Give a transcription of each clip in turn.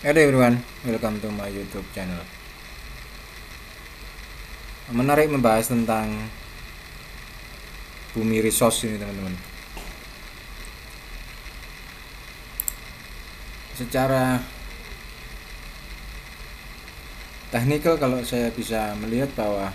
Hello everyone, welcome to my YouTube channel. Menarik membahas tentang bumi resource ini teman-teman. Secara technical kalau saya bisa melihat bahwa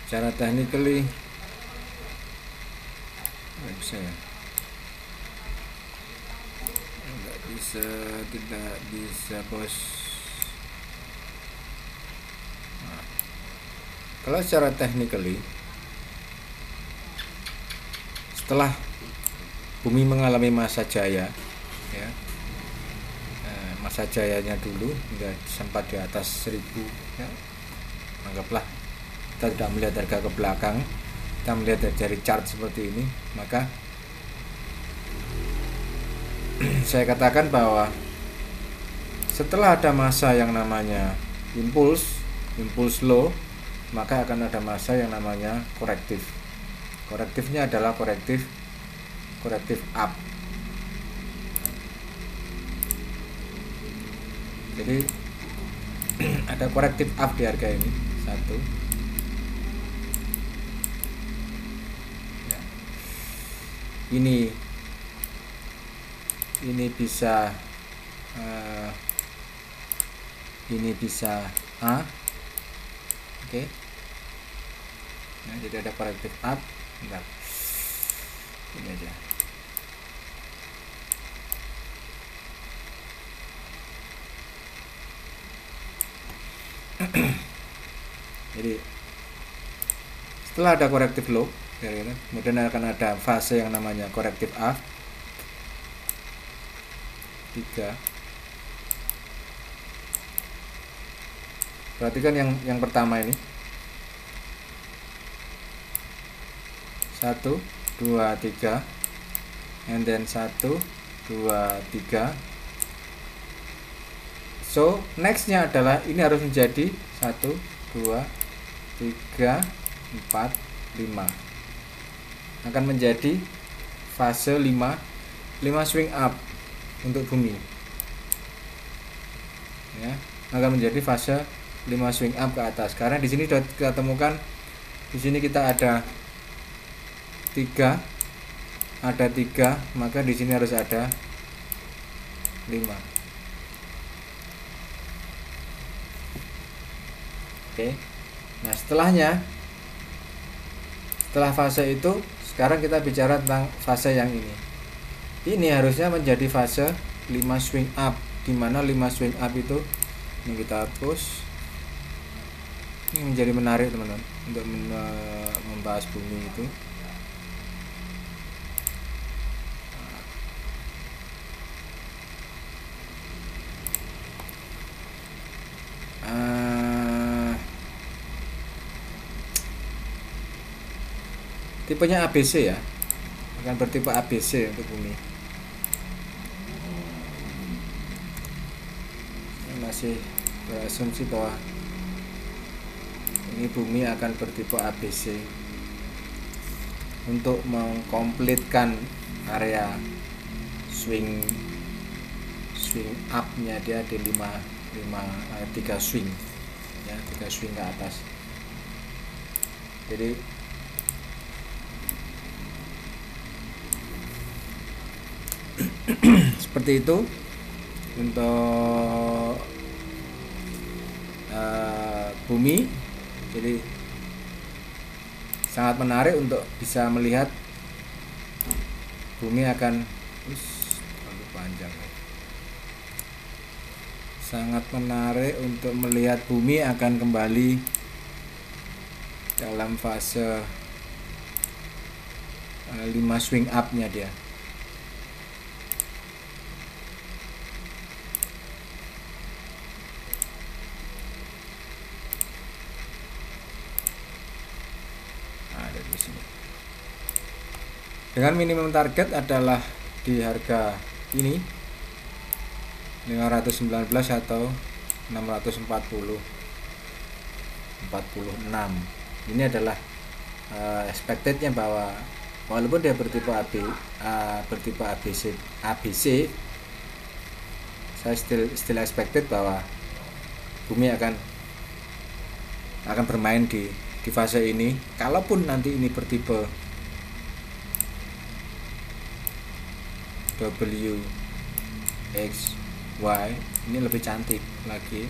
secara technically tidak bisa bos. Kalau secara technically, setelah bumi mengalami masa jaya, ya, masa jayanya dulu hingga sempat di atas 1000, ya, anggaplah kita tidak melihat harga ke belakang, kita melihat dari chart seperti ini, maka saya katakan bahwa setelah ada masa yang namanya impuls low, maka akan ada masa yang namanya korektif. Korektifnya adalah korektif up. Jadi ada korektif up di harga ini satu. Ini bisa A, oke. Nah, jadi ada korektif up. Bentar, ini aja. Jadi setelah ada korektif low, kemudian akan ada fase yang namanya korektif up 3. Perhatikan yang pertama ini 1, 2, 3, and then 1, 2, 3. So nextnya adalah ini harus menjadi 1, 2, 3, 4, 5. Akan menjadi fase 5 swing up untuk bumi, ya, akan menjadi fase 5 swing up ke atas. Karena di sini sudah kita temukan, di sini kita ada 3, maka di sini harus ada 5. Oke. Nah, setelah fase itu, sekarang kita bicara tentang fase yang ini. Ini harusnya menjadi fase 5 swing up, di mana 5 swing up itu, ini kita hapus. Ini menjadi menarik teman-teman untuk membahas bumi itu. Tipenya ABC, ya, akan bertipe ABC untuk bumi. Ini masih berasumsi bahwa ini bumi akan bertipe ABC untuk mengkomplitkan area swing up nya. Dia di 3 swing, ya, 3 swing ke atas. Jadi seperti itu untuk bumi. Jadi sangat menarik untuk bisa melihat bumi akan terlalu panjang. Sangat menarik untuk melihat bumi akan kembali dalam fase 5 swing up nya dia. Dengan minimum target adalah di harga ini 519 atau 640 46. Ini adalah expectednya, bahwa walaupun dia bertipe bertipe ABC, saya still expected bahwa bumi akan bermain di fase ini. Kalaupun nanti ini bertipe W, X, Y, ini lebih cantik lagi,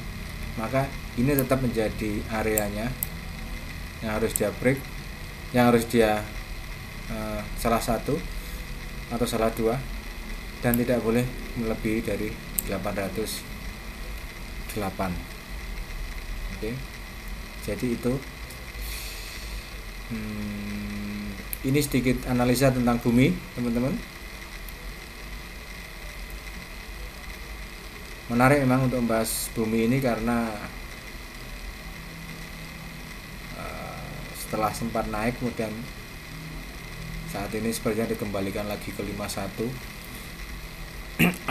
maka ini tetap menjadi areanya yang harus dia break, yang harus dia salah satu atau salah dua, dan tidak boleh melebihi dari 808. Oke. Jadi itu ini sedikit analisa tentang bumi, teman-teman. Menarik memang untuk membahas bumi ini, karena setelah sempat naik, kemudian saat ini sepertinya dikembalikan lagi ke 51.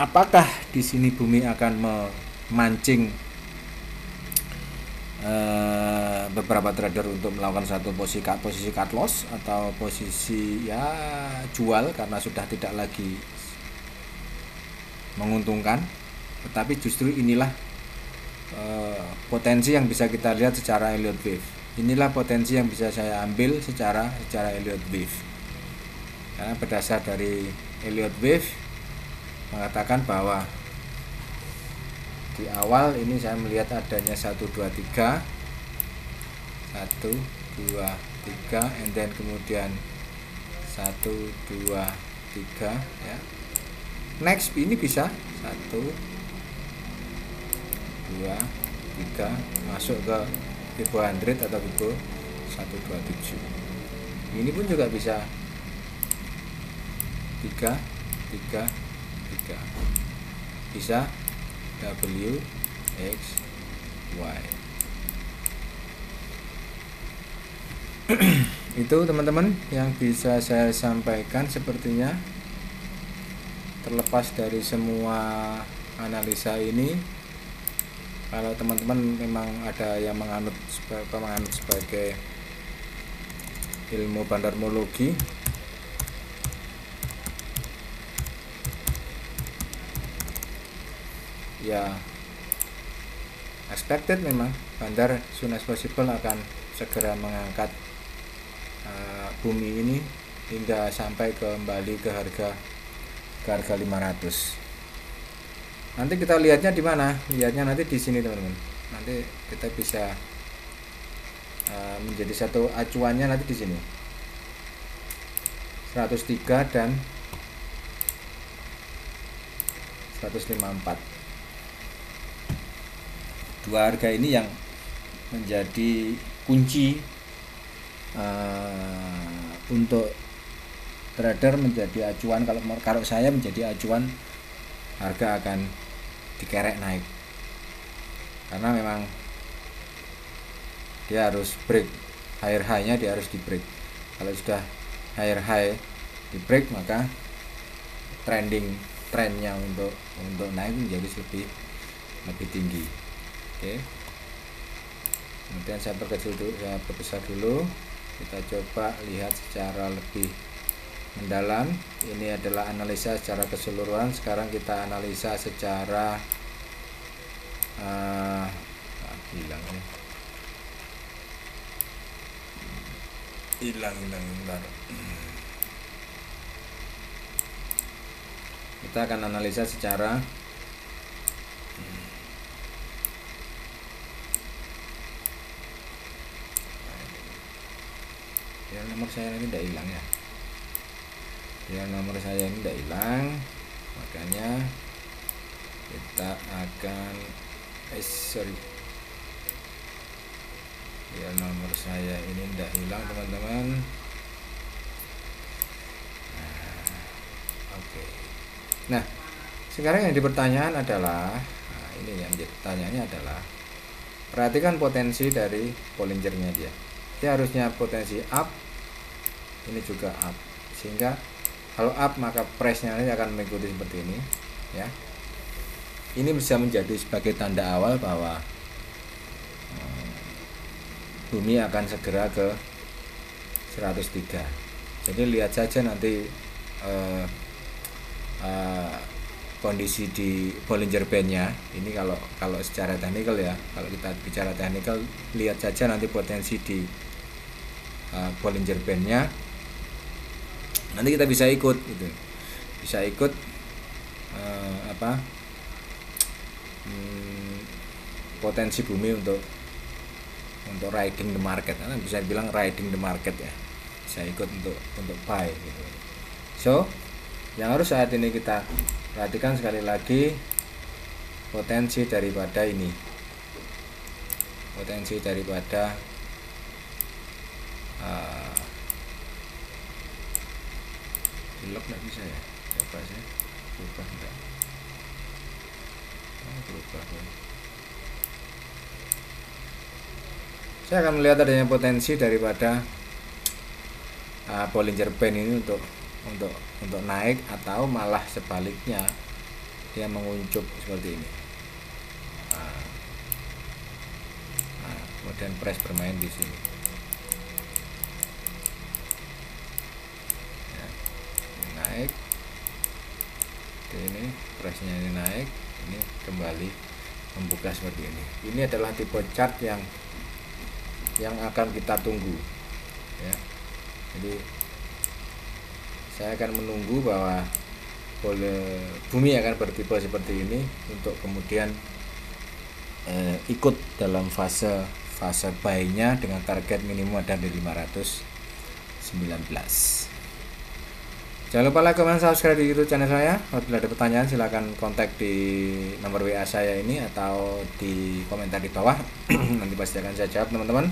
Apakah di sini bumi akan memancing beberapa trader untuk melakukan satu posisi cut loss atau posisi ya jual karena sudah tidak lagi menguntungkan? Tetapi justru inilah potensi yang bisa kita lihat secara Elliott Wave. Inilah potensi yang bisa saya ambil secara Elliott Wave. Karena berdasar dari Elliott Wave mengatakan bahwa di awal ini saya melihat adanya 1 2 3, and then kemudian 1 2 3 ya. Next ini bisa 1 2 3 masuk ke Fibo 100 atau Fibo 127. Ini pun juga bisa 3 3 3, bisa W, X, Y. Itu teman-teman yang bisa saya sampaikan. Sepertinya terlepas dari semua analisa ini, kalau teman-teman memang ada yang menganut sebagai ilmu bandarmologi, ya expected memang bandar soon as possible akan segera mengangkat bumi ini hingga sampai kembali ke harga 500. Nanti kita lihatnya di mana? Lihatnya nanti di sini teman-teman. Nanti kita bisa menjadi satu acuannya nanti di sini. 103 dan 154. Dua harga ini yang menjadi kunci untuk trader menjadi acuan. Kalau saya menjadi acuan, harga akan dikerek naik, karena memang dia harus break higher high-nya, dia harus di break. Kalau sudah higher high di break, maka trennya untuk naik menjadi lebih tinggi. Oke. Kemudian saya perbesar dulu. Kita coba lihat secara lebih mendalam. Ini adalah analisa secara keseluruhan. Sekarang kita analisa secara hilang. Kita akan analisa secara nomor saya ini tidak hilang ya. Nomor saya ini tidak hilang, makanya kita akan nomor saya ini tidak hilang teman-teman. Oke. Nah, sekarang yang dipertanyaan adalah, ini yang pertanyaannya adalah, perhatikan potensi dari Bollinger-nya dia. Dia harusnya potensi up, ini juga up, sehingga kalau up maka price-nya nanti akan mengikuti seperti ini ya. ini bisa menjadi sebagai tanda awal bahwa bumi akan segera ke 103. Jadi lihat saja nanti kondisi di Bollinger Band-nya. Ini kalau secara teknikal ya, kalau kita bicara teknikal, lihat saja nanti potensi di Bollinger Band-nya. Nanti kita bisa ikut gitu. Bisa ikut potensi bumi untuk riding the market. Karena bisa bilang riding the market ya. Bisa ikut untuk buy gitu. So, yang harus saat ini kita perhatikan sekali lagi potensi daripada ini. Potensi daripada lock nggak bisa ya? Coba sih. Berubah enggak? Berubah. Saya akan melihat adanya potensi daripada Bollinger Band ini untuk naik, atau malah sebaliknya dia menguncup seperti ini. Kemudian price bermain di sini. Ya, ini naik. Ini price-nya ini naik, ini kembali membuka seperti ini. Ini adalah tipe chart yang akan kita tunggu ya. Jadi saya akan menunggu bahwa bumi akan bertipe seperti ini untuk kemudian ikut dalam fase buy-nya dengan target minimum ada di 519. Jangan lupa like, comment, subscribe di YouTube channel saya. Apabila ada pertanyaan silahkan kontak di nomor WA saya ini atau di komentar di bawah. Nanti pasti akan saya jawab teman-teman.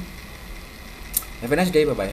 Have a nice day, bye bye.